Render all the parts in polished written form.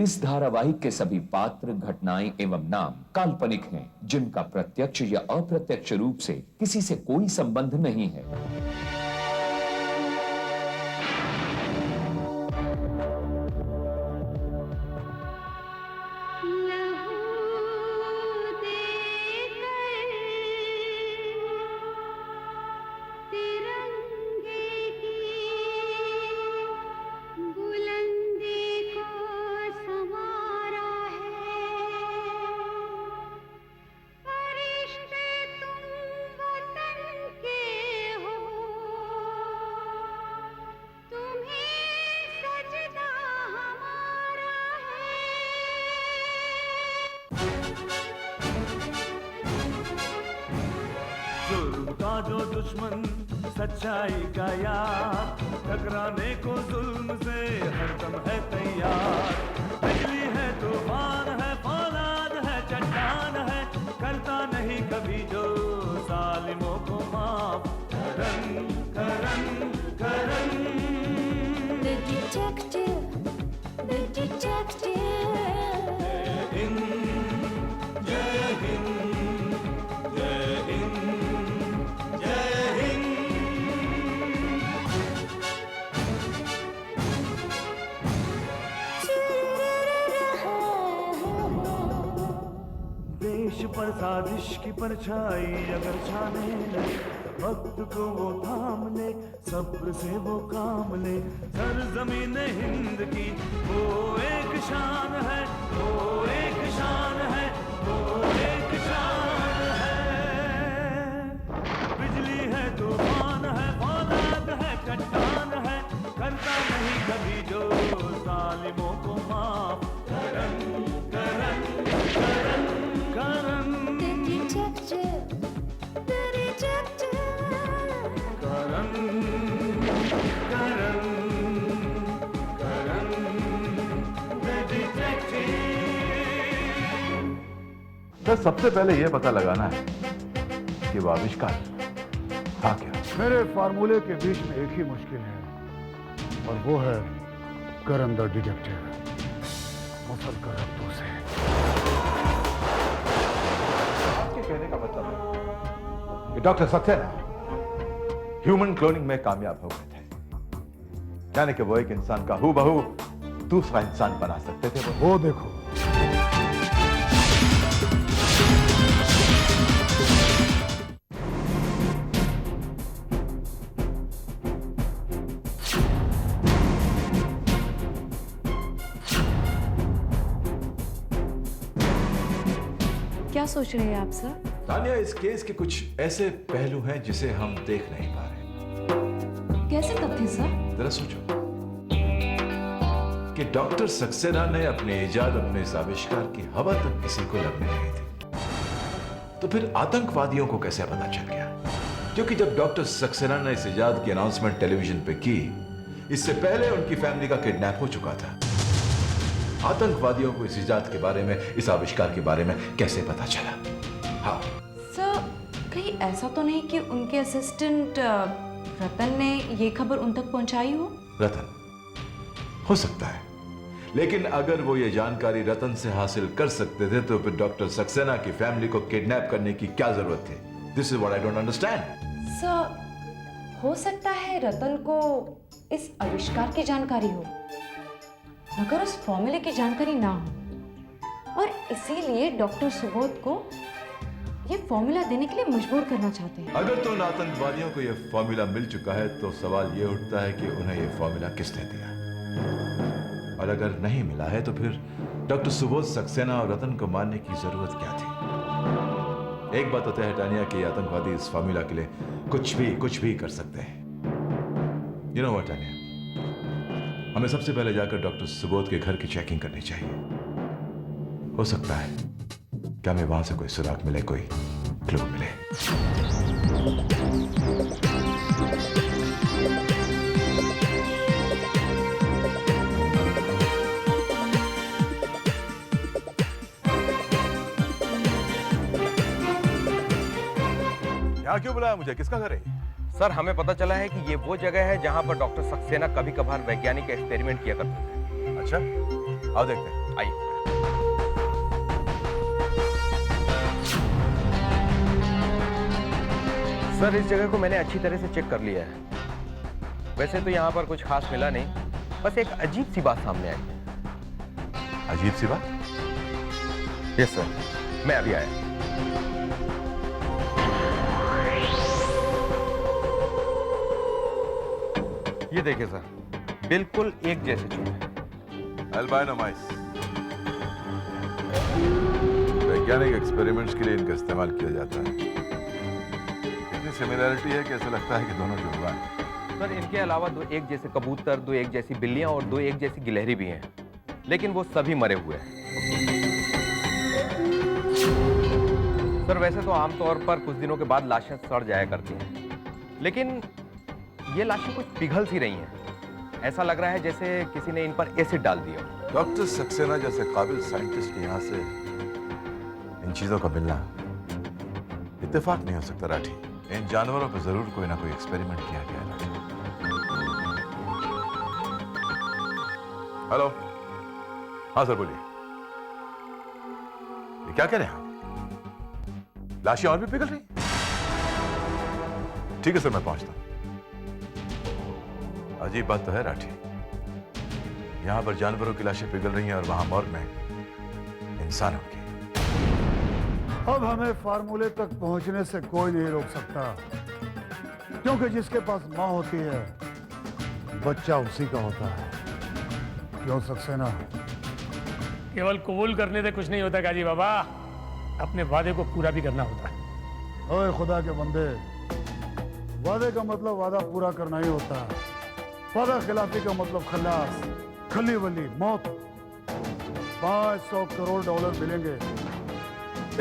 इस धारावाहिक के सभी पात्र, घटनाएं एवं नाम काल्पनिक हैं, जिनका प्रत्यक्ष या अप्रत्यक्ष रूप से किसी से कोई संबंध नहीं है। जुल्म का जो दुश्मन सच्चाई का यार, टकराने को जुल्म से हरदम है तैयार। बिजली है, तूफान है, फौलाद है, चट्टान है, करता नहीं कभी जो जालिमों को माफ। करन करन करन The detective, the detective. जय हिंद, जय हिंद, जय हिंद। देश पर साजिश की परछाई अगर छाने लगे, वक्त को वो थाम ले, सब्र से वो काम ले। सरजमीन हिंद की वो एक शान है, वो एक शान है, वो एक शान है। बिजली है, तूफान है, फौलाद है, चट्टान है, करता नहीं कभी जो जालिमों को माफ। करन करन करन करन The detective, the detective. Karan Karan Karan the detective। तो सबसे पहले यह पता लगाना है कि वो आविष्कार था क्या। मेरे फार्मूले के बीच में एक ही मुश्किल है, और वो है करन द डिटेक्टिव। मसल कर रब्तों से। आपके कहने का मतलब है कि डॉक्टर सक्सेना ह्यूमन क्लोनिंग में कामयाब हो गए थे, यानी कि वो एक इंसान का हूबहू दूसरा इंसान बना सकते थे। वो देखो, क्या सोच रहे हैं आप सर? तानिया, इस केस के कुछ ऐसे पहलू हैं जिसे हम देख नहीं पा रहे। कैसे तथ्य सर? जरा सोचो कि डॉक्टर सक्सेना ने अपने इजाद, अपने इस आविष्कार की हवा तक किसी को लगने नहीं दी, तो फिर आतंकवादियों को कैसे पता चल गया? क्योंकि जब डॉक्टर सक्सेना ने इस इजाद की अनाउंसमेंट टेलीविजन पे की, इससे पहले उनकी फैमिली का किडनैप हो चुका था। आतंकवादियों को इस इजाद के बारे में, इस आविष्कार के बारे में कैसे पता चला? हाँ सर, कहीं ऐसा तो नहीं कि उनके असिस्टेंट रतन ने ये खबर उन तक पहुंचाई हो? रतन हो सकता है, लेकिन अगर वो ये जानकारी रतन से हासिल कर सकते थे तो फिर डॉक्टर सक्सेना की फैमिली को किडनैप करने की क्या जरूरत थी? This is what I don't understand. Sir, हो सकता है रतन को इस आविष्कार की जानकारी हो, मगर उस फॉर्मूले की जानकारी ना हो, और इसीलिए डॉक्टर सुबोध को ये फॉर्मूला देने के लिए मजबूर करना चाहते हैं। अगर तो उन आतंकवादियों को यह फॉर्मूला मिल चुका है तो सवाल यह उठता है कि उन्हें यह फॉर्मूला किसने दिया, और अगर नहीं मिला है तो फिर डॉक्टर सुबोध सक्सेना और रतन को मारने की जरूरत क्या थी? एक बात तो तय है टानिया कि आतंकवादी इस फॉर्मूला के लिए कुछ भी कर सकते हैं। यू नो व्हाट टानिया, हमें सबसे पहले जाकर डॉक्टर सुबोध के घर की चेकिंग करनी चाहिए। हो सकता है कि हमें वहां से कोई सुराग मिले, कोई क्लू मिले। यहाँ क्यों बुलाया मुझे? किसका घर है? सर, हमें पता चला है कि ये वो जगह है जहां पर डॉक्टर सक्सेना कभी कभार वैज्ञानिक एक्सपेरिमेंट किया करते थे। अच्छा, आओ देखते हैं। आइए। सर, इस जगह को मैंने अच्छी तरह से चेक कर लिया है। वैसे तो यहाँ पर कुछ खास मिला नहीं, बस एक अजीब सी बात सामने आई है। अजीब सी बात? यस सर, मैं अभी आया। ये देखिए सर, बिल्कुल एक जैसे चूहे। अल्बाइनोमाइस। वैज्ञानिक एक्सपेरिमेंट्स के लिए इनका इस्तेमाल किया जाता है। इतनी सिमिलैरिटी है कि ऐसा लगता है कि दोनों जुड़वा हैं। सर, इनके अलावा 2 एक जैसे कबूतर, 2 एक जैसी बिल्लियां और 2 एक जैसी गिलहरी भी हैं, लेकिन वो सभी मरे हुए हैं। सर, वैसे तो आमतौर पर कुछ दिनों के बाद लाशें सड़ जाया करती हैं, लेकिन ये लाशें कुछ पिघल सी रही हैं। ऐसा लग रहा है जैसे किसी ने इन पर एसिड डाल दिया। डॉक्टर सक्सेना जैसे काबिल साइंटिस्ट के यहाँ से इन चीजों का मिलना इत्तेफाक नहीं हो सकता राठी। इन जानवरों पर जरूर कोई ना कोई एक्सपेरिमेंट किया गया है। हेलो, हाँ सर बोलिए। ये क्या कह रहे हैं आप? लाशें और भी पिघल रही? ठीक है सर, मैं पहुंचता हूं। अजीब बात तो है राठी, यहां पर जानवरों की लाशें पिघल रही हैं और वहां मॉर्ग में इंसानों की। अब हमें फार्मूले तक पहुंचने से कोई नहीं रोक सकता, क्योंकि जिसके पास मां होती है बच्चा उसी का होता है। क्यों सक्सेना? केवल कबूल करने से कुछ नहीं होता गाजी बाबा, अपने वादे को पूरा भी करना होता है। ओए खुदा के बंदे, वादे का मतलब वादा पूरा करना ही होता है। वादा खिलाफी का मतलब खल्लास, खली वली, मौत। 500 करोड़ डॉलर मिलेंगे,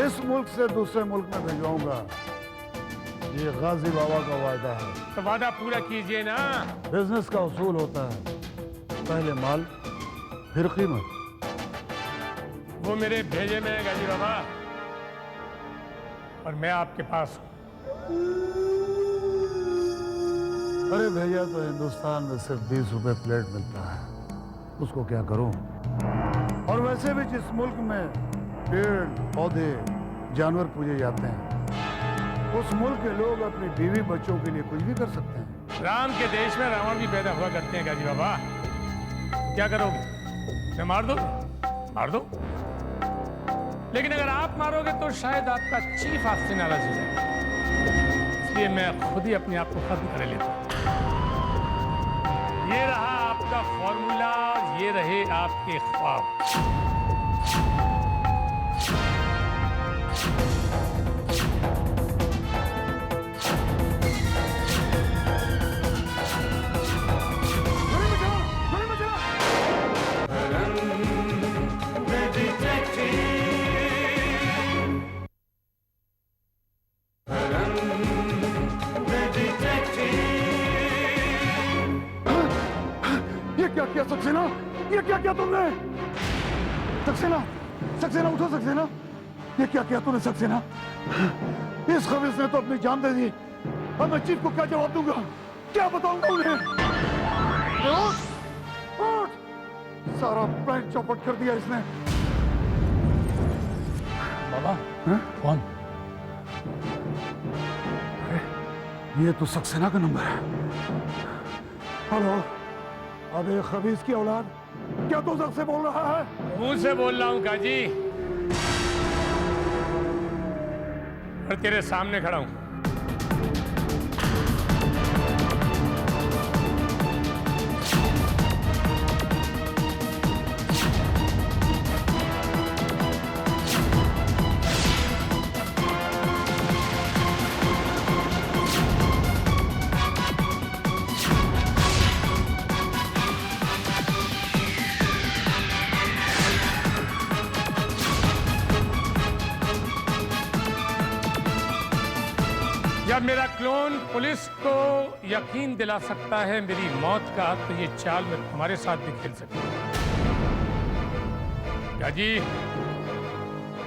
इस मुल्क से दूसरे मुल्क में भिजवाऊंगा। ये गाजी बाबा का वादा है। तो वादा पूरा कीजिए ना। बिजनेस का उसूल होता है, पहले माल फिर कीमत। वो मेरे भेजे में है गाजी बाबा, और मैं आपके पास हूं। अरे भैया, तो हिंदुस्तान में सिर्फ 20 रुपए प्लेट मिलता है, उसको क्या करूं? और वैसे भी जिस मुल्क में पेड़ पौधे जानवर पूजे जाते हैं, उस मुल्क के लोग अपनी बीवी बच्चों के लिए कुछ भी कर सकते हैं। राम के देश में रावण भी पैदा हुआ करते हैं गाजी बाबा। क्या करोगे? मैं मार दो? मार दो, लेकिन अगर आप मारोगे तो शायद आपका चीफ आपसे नाराज हो जाए, इसलिए मैं खुद ही अपने आप को खत्म कर लेता हूं। ये रहा आपका फॉर्मूला, ये रहे आपके ख्वाब। क्या किया सक्सेना? ये क्या किया तुमने? सक्सेना, सक्सेना उठो सक्सेना। ये क्या किया तूने सक्सेना? इस खबीस ने तो अपनी जान दे दी। अब मैं चीफ को क्या जवाब दूंगा? क्या बताऊंगा उन्हें? उठ, उठ। सारा प्लान चौपट कर दिया इसने। बाबा, कौन? ये तो सक्सेना का नंबर है। हेलो, अबे खबीस की औलाद, क्या तू सबसे बोल रहा है? मुंह से बोल रहा हूं काजी, और तेरे सामने खड़ा हूं। जब मेरा क्लोन पुलिस को यकीन दिला सकता है मेरी मौत का, तो ये चाल मैं तुम्हारे साथ भी खेल सकता हूं। गाजी,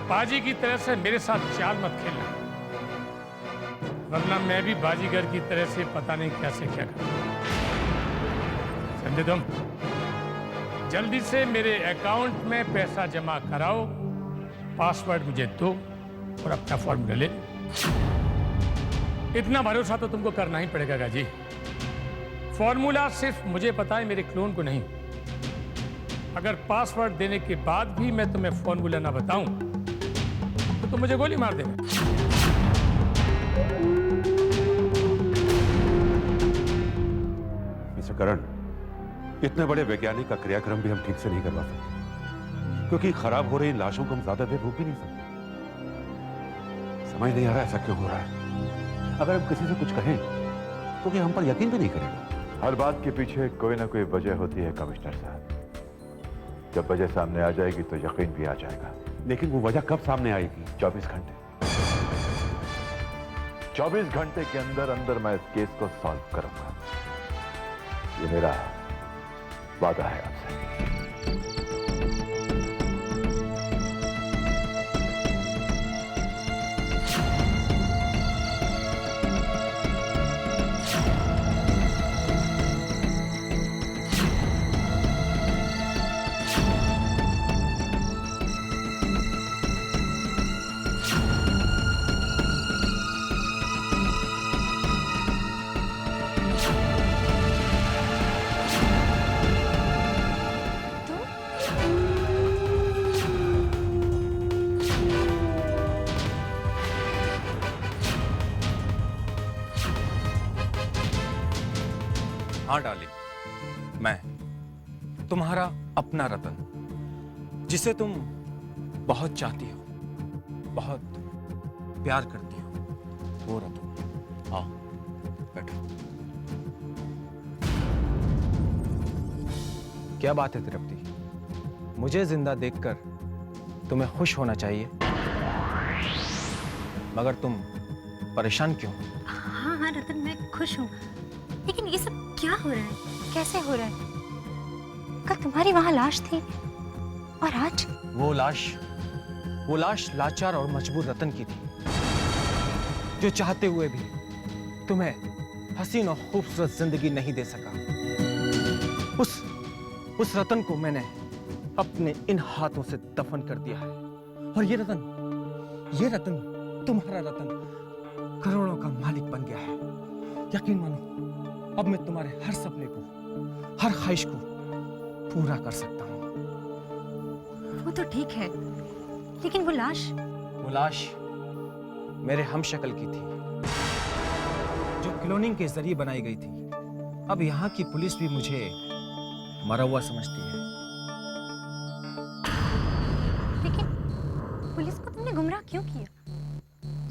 बाजी की तरह से मेरे साथ चाल मत खेलना, वरना मैं भी बाजीगर की तरह से पता नहीं क्या से क्या करूं। समझे तुम? जल्दी से मेरे अकाउंट में पैसा जमा कराओ, पासवर्ड मुझे दो और अपना फॉर्मूला ले लो। इतना भरोसा तो तुमको करना ही पड़ेगा गाजी। फॉर्मूला सिर्फ मुझे पता है, मेरे क्लोन को नहीं। अगर पासवर्ड देने के बाद भी मैं तुम्हें फॉर्मूला ना बताऊं तो तुम मुझे गोली मार देना। मिस्टर करण, इतने बड़े वैज्ञानिक का क्रियाक्रम भी हम ठीक से नहीं करवा सकते, क्योंकि खराब हो रही लाशों को हम ज्यादा देर रोक ही नहीं सकते। समझ नहीं आ रहा ऐसा क्यों हो रहा है। अगर हम किसी से कुछ कहें तो क्या हम पर यकीन भी नहीं करेगा। हर बात के पीछे कोई ना कोई वजह होती है कमिश्नर साहब। जब वजह सामने आ जाएगी तो यकीन भी आ जाएगा। लेकिन वो वजह कब सामने आएगी? 24 घंटे। 24 घंटे के अंदर अंदर मैं इस केस को सॉल्व करूंगा। ये मेरा वादा है आपसे। हाँ डार्लिंग, मैं तुम्हारा अपना रतन, जिसे तुम बहुत चाहती हो, बहुत प्यार करती हो, वो रतन। आओ बैठो। क्या बात है तृप्ति, मुझे जिंदा देखकर तुम्हें खुश होना चाहिए, मगर तुम परेशान क्यों? हाँ हाँ रतन, मैं खुश हूँ, लेकिन ये सब क्या हो रहा है? कैसे हो रहा है? कल तुम्हारी वहां लाश थी और आज वो लाश लाचार और मजबूर रतन की थी, जो चाहते हुए भी तुम्हें हसीन और खूबसूरत जिंदगी नहीं दे सका। उस रतन को मैंने अपने इन हाथों से दफन कर दिया है। और ये रतन तुम्हारा रतन करोड़ों का मालिक बन गया है। यकीन मानो, अब मैं तुम्हारे हर सपने को, हर ख्वाहिश को पूरा कर सकता हूँ। वो तो ठीक है, लेकिन वो लाश मेरे हमशक्ल की थी, जो क्लोनिंग के जरिए बनाई गई थी। अब यहाँ की पुलिस भी मुझे मरा हुआ समझती है। लेकिन पुलिस को तुमने गुमराह क्यों किया?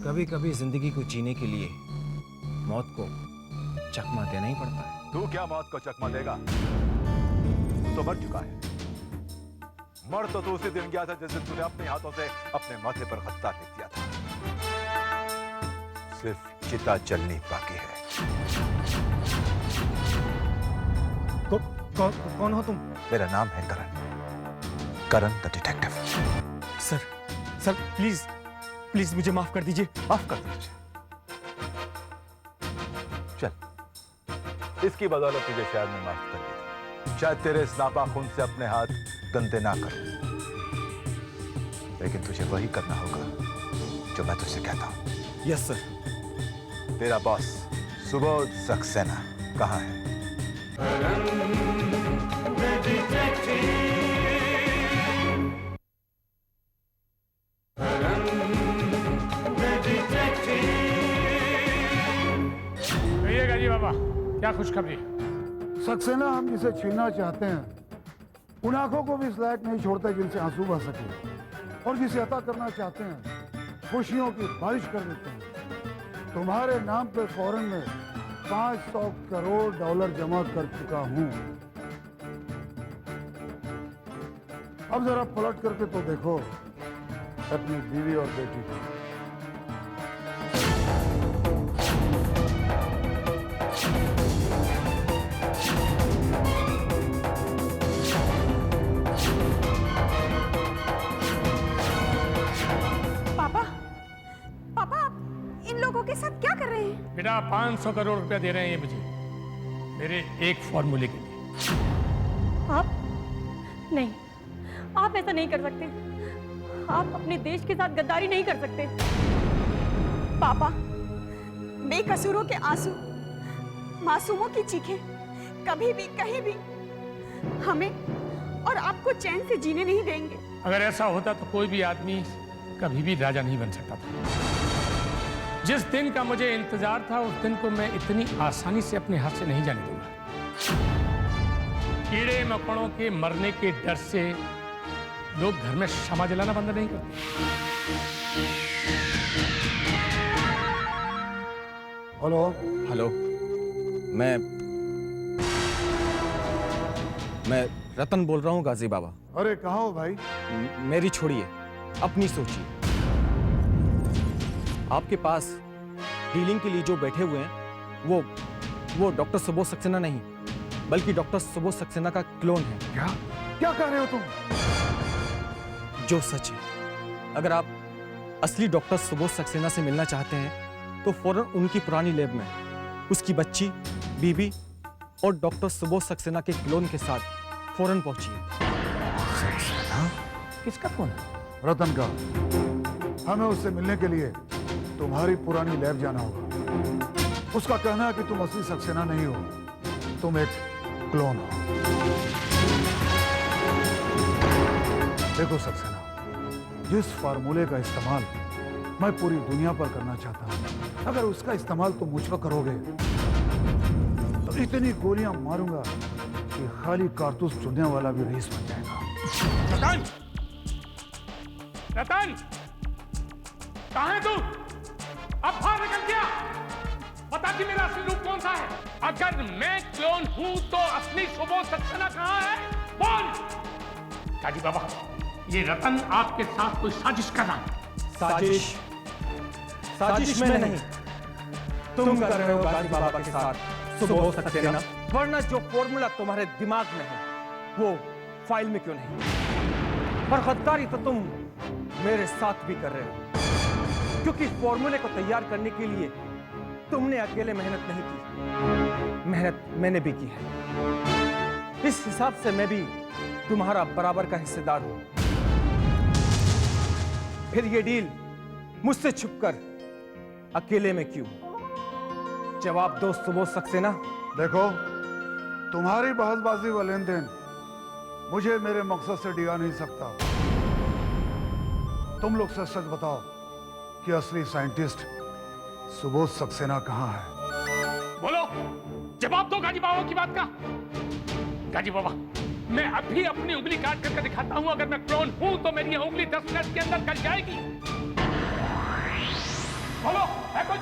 कभी कभी जिंदगी को जीने के लिए मौत को चकमा देना ही पड़ता है। तू क्या मौत को चकमा देगा? तू तो मर चुका है। मर तो तू उसी दिन गया था जिस दिन तूने अपने हाथों से अपने माथे पर खत्ता लिख दिया था। सिर्फ चिता जलनी बाकी है। कौन हो तुम? मेरा नाम है करण द डिटेक्टिव। सर प्लीज मुझे माफ कर दीजिए। माफ कर दीजिए। चल, इसकी बदौलत तुझे शायद मैं माफ कर दूं। शायद तेरे इस नापाखून से अपने हाथ गंदे ना करूं, लेकिन तुझे वही करना होगा जो मैं तुझसे कहता हूं। Yes sir. तेरा बॉस सुबोध सक्सेना कहाँ है? कहिएगा जी बाबा, क्या खुशखबरी? सक्सेना हम जिसे छीनना चाहते हैं, उन आंखों को भी इस लायक नहीं छोड़ते जिनसे आंसू बह सके, और जिसे अता करना चाहते हैं खुशियों की बारिश कर देते हैं। तुम्हारे नाम पे फौरन में $500 करोड़ जमा कर चुका हूं। अब जरा पलट करके तो देखो अपनी बीवी और बेटी को। पापा आप इन लोगों के साथ क्या कर रहे हैं? बेटा 500 करोड़ रुपया दे रहे हैं ये मुझे, मेरे एक फॉर्मूले के लिए। नहीं, आप ऐसा नहीं कर सकते। आप अपने देश के साथ गद्दारी नहीं कर सकते। पापा, बेकसूरों के आंसू, मासूमों की चीखें कभी भी कहीं भी हमें और आपको चैन से जीने नहीं देंगे। अगर ऐसा होता तो कोई भी आदमी कभी भी राजा नहीं बन सकता था। जिस दिन का मुझे इंतजार था उस दिन को मैं इतनी आसानी से अपने हाथ से नहीं जाने दूंगा। कीड़े मकोड़ों के मरने के डर से लोग घर में शमा जलाना बंद नहीं करते। हेलो हेलो, मैं रतन बोल रहा हूँ गाजी बाबा। अरे कहाँ हो भाई? मेरी छोड़िए, अपनी सोचिए। आपके पास डीलिंग के लिए जो बैठे हुए हैं वो डॉक्टर सुबोध सक्सेना नहीं, बल्कि डॉक्टर सुबोध सक्सेना का क्लोन है। क्या क्या कह रहे हो तुम? जो सच है। अगर आप असली डॉक्टर सुबोध सक्सेना से मिलना चाहते हैं तो फौरन उनकी पुरानी लैब में उसकी बच्ची, बीबी और डॉक्टर सुबोध सक्सेना के क्लोन के साथ फौरन पहुंचिए। किसका फोन है? रतन का। हमें उससे मिलने के लिए तुम्हारी पुरानी लैब जाना होगा। उसका कहना है कि तुम असली सक्सेना नहीं हो, तुम एक क्लोन हो। देखो सक्सेना, जिस फार्मूले का इस्तेमाल मैं पूरी दुनिया पर करना चाहता हूं, अगर उसका इस्तेमाल तुम मुझ पर करोगे तो इतनी गोलियां मारूंगा कि खाली कारतूस चुनने वाला भी रईस बन जाएगा। रतन! रतन! कहाँ है तू? अब बाहर निकल गया। बता कि मेरा असली रूप कौन सा है? अगर मैं क्लोन हूं तो असली सुबोध सक्सेना कहाँ है? बोल! काजी बाबा, ये रतन आपके साथ कोई साजिश कर रहा है। साजिश में नहीं, तुम कर रहे हो गाजी बाबा के साथ सुबोध सक्सेना। वरना जो फॉर्मूला तुम्हारे दिमाग में है वो फाइल में क्यों नहीं? और गद्दारी तो तुम मेरे साथ भी कर रहे हो, क्योंकि फॉर्मूले को तैयार करने के लिए तुमने अकेले मेहनत नहीं की, मेहनत मैंने भी की है। इस हिसाब से मैं भी तुम्हारा बराबर का हिस्सेदार हूं। फिर ये डील मुझसे छुपकर अकेले में क्यों? जवाब दो सुबोध सक्सेना। देखो, तुम्हारी बहसबाजी व लेन देन मुझे मेरे मकसद से डिगा नहीं सकता। तुम लोग सच सच बताओ कि असली साइंटिस्ट सुबोध सक्सेना कहाँ है? बोलो, जवाब दो गाजी बाबा की बात का। गाजी बाबा, मैं अभी अपनी उंगली काट करके दिखाता हूं। अगर मैं क्लोन हूं तो मेरी यह उंगली 10 मिनट के अंदर कट जाएगी। बोलो, है कुछ?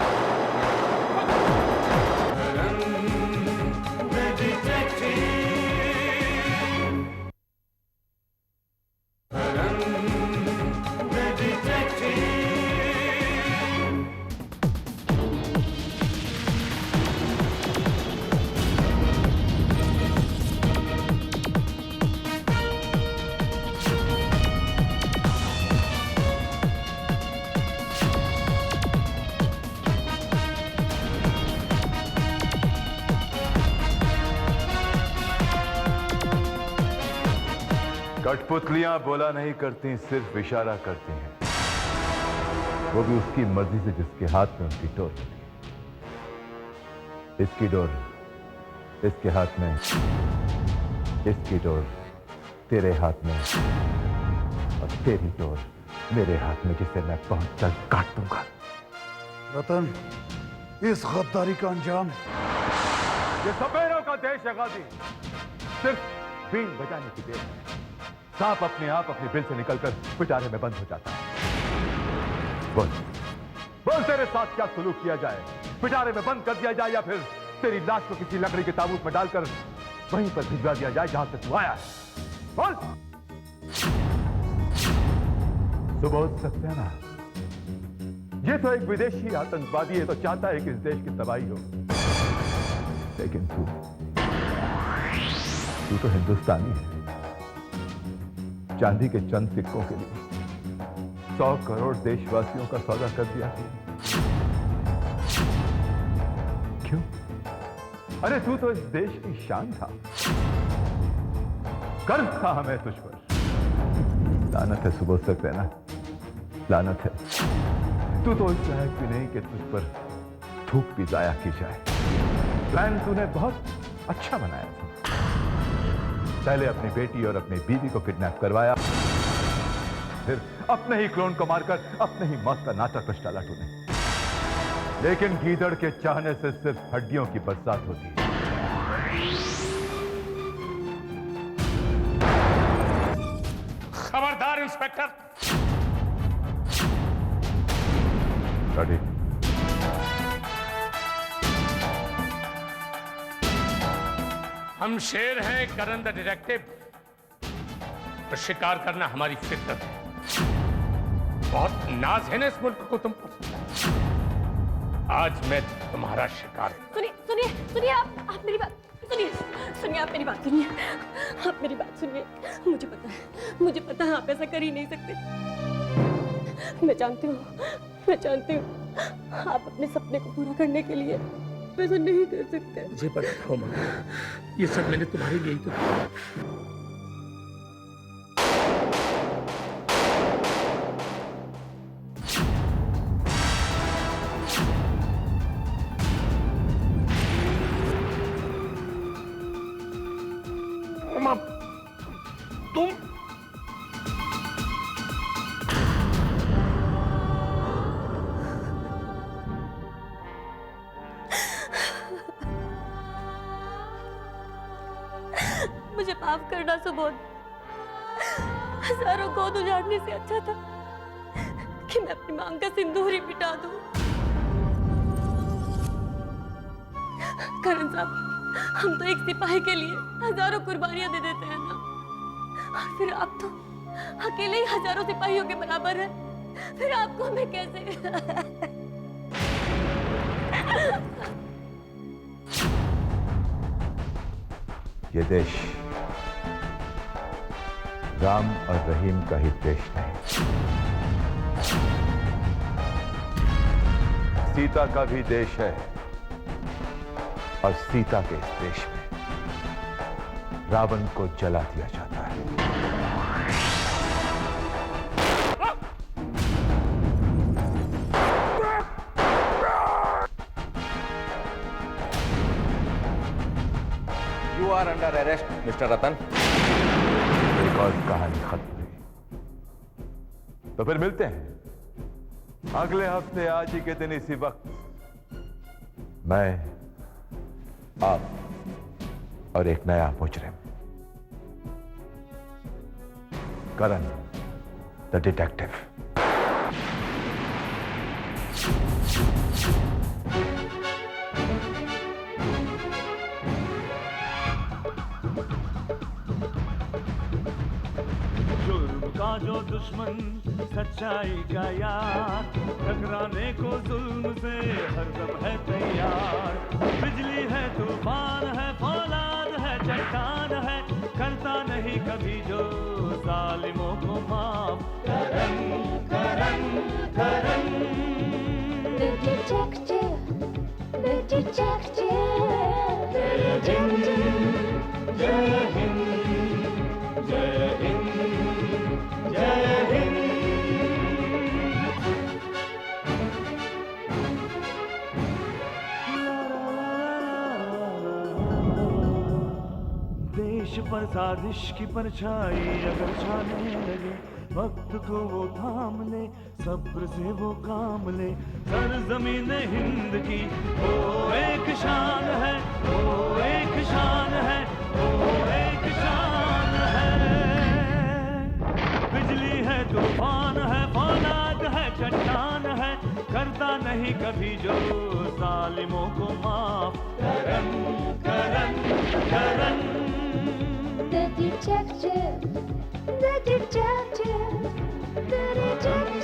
कठपुतलियां बोला नहीं करती, सिर्फ इशारा करती हैं, वो भी उसकी मर्जी से जिसके हाथ में उनकी डोर होती है। इसकी डोर इसके हाथ में, इसकी डोर तेरे हाथ में और तेरी डोर मेरे हाथ में, जिसे मैं पहुंचकर काट दूंगा। रतन, इस गद्दारी का अंजाम ये सपेरों का देश है गाजी, सिर्फ बीन बजाने की देर है। सांप अपने आप अपने बिल से निकलकर पिटारे में बंद हो जाता है। बोल बोल, तेरे साथ क्या सुलूक किया जाए? पिटारे में बंद कर दिया जाए या फिर तेरी लाश को किसी लकड़ी के ताबूत में डालकर वहीं पर भिजवा दिया जाए जहां से तू आया है? बोल। सुबोध सक्सेना, ये तो एक विदेशी आतंकवादी है, तो चाहता है कि इस देश की तबाही हो, लेकिन तू तो हिंदुस्तानी है। चांदी के चंद सिक्कों के लिए 100 करोड़ देशवासियों का सौदा कर दिया। क्यों? अरे तू तो इस देश की शान था। गर्व था हमें तुझ पर। लानत है सुबोध सक्सेना, लानत है। तू तो इस लायक भी नहीं कि तुझ पर थूक भी जाया की जाए। प्लान तूने बहुत अच्छा बनाया था। पहले अपनी बेटी और अपनी बीवी को किडनैप करवाया, फिर अपने ही क्लोन को मारकर अपने ही मौत का नाटक रच डाला तूने। लेकिन गीदड़ के चाहने से सिर्फ हड्डियों की बरसात होती है। खबरदार इंस्पेक्टर। रेडी। हम शेर हैं करण द डिटेक्टिव, तो शिकार करना हमारी फितरत है। बहुत नाज है ना इस मुल्क को तुम पर। आज मैं तुम्हारा शिकार हूं। सुनिए सुनिए सुनिए, आप मेरी बात सुनिए। सुनिए, आप मेरी बात सुनिए। आप मेरी बात सुनिए। मुझे पता है आप ऐसा कर ही नहीं सकते। मैं जानती हूँ आप अपने सपने को पूरा करने के लिए ऐसा नहीं कर सकते। मुझे पता था उमा, ये सब मैंने तुम्हारे लिए ही तो किया। उमा, तुम मुझे माफ करना सुबोध। हजारों गोद उजाड़ने से अच्छा था कि मैं अपनी मांग का सिंदूर ही मिटा दूं। करण साहब, हम तो एक सिपाही के लिए हजारों कुर्बानियां दे देते हैं ना, और फिर आप तो अकेले ही हजारों सिपाहियों के बराबर है। फिर आपको मैं कैसे ये देश राम और रहीम का ही देश नहीं, सीता का भी देश है। और सीता के इस देश में रावण को जला दिया जाता है। You are under arrest, Mr. रतन। एक और कहानी खत्म हुई। तो फिर मिलते हैं अगले हफ्ते आज ही के दिन इसी वक्त। मैं, आप और एक नया मुजरिम, करण द डिटेक्टिव। जुल्म का जो दुश्मन, सच्चाई का यार, टकराने को जुल्म से हरदम है तैयार। बिजली है, तूफान है, फौलाद है, चट्टान है, करता नहीं कभी जो जालिमों को माफ। Karan Karan Karan The detective, the detective. जय हिंद, जय हिंद, जय हिंद, जय हिंद। देश पर साजिश की परछाई अगर छाने लगे, वक्त को वो थाम ले, सब्र से वो काम ले। सरजमीन हिंद की वो एक शान है, वो एक शान है, वो एक शान है। बिजली है, तूफान है, फौलाद है, चट्टान है, करता नहीं कभी जो जालिमों को माफ। Karan Karan Karan The detective, the detective, the detective.